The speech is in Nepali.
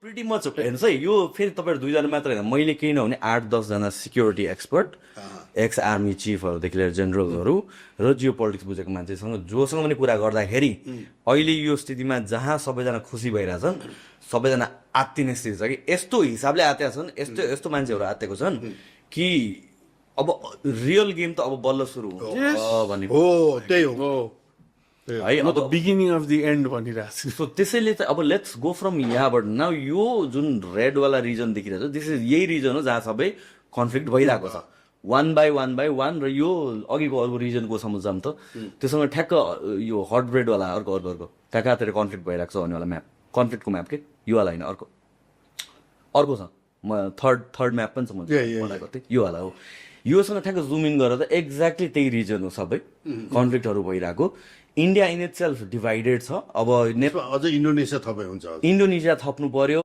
प्रिटी मच हेर्नुहोस् है यो फेरि तपाईँहरू दुईजना मात्र होइन मैले केही नहुने 8-10 जना सिक्युरिटी एक्सपर्ट एक्स आर्मी चिफहरूदेखि लिएर जेनरलहरू र जियो पोलिटिक्स बुझेको मान्छेसँग जोसँग पनि कुरा गर्दाखेरि अहिले यो स्थितिमा जहाँ सबैजना खुसी भइरहेछन् सबैजना आत्तिने स्थिति छ कि यस्तो हिसाबले आत्तेका छन् यस्तो यस्तो मान्छेहरू आत्तेको छन् कि अब रियल गेम त अब बल्ल सुरु हुन्छ भन्ने हो त्यही हो है म अब त बिगिनिङ अफ दि एन्ड भनिरहेको छु सो त्यसैले त अब लेट्स गो फ्रम यहाँबाट नाउ यो जुन रेडवाला रिजन देखिरहेको छ दिस इज यही रिजन हो जहाँ सबै कन्फ्लिक्ट भइरहेको छ वान बाई वान र यो अघिको अर्को रिजनको सम्झाम त त्योसँग ठ्याक्क यो हट ब्रेडवाला अर्को कहाँतिर कन्फ्लिक्ट भइरहेको छ भन्नेवाला म्याप कन्फ्लिक्टको म्याप के योवाला होइन अर्को छ म थर्ड म्याप पनि छ मलाई कतै योवाला हो योसँग ठ्याक्क जुम इन गरेर त एक्ज्याक्टली त्यही रिजन हो सबै कन्फ्लिक्टहरू भइरहेको India in it self divided छ अब अझै इन्डोनेसिया थपे हुन्छ इन्डोनेसिया थप्नु पर्यो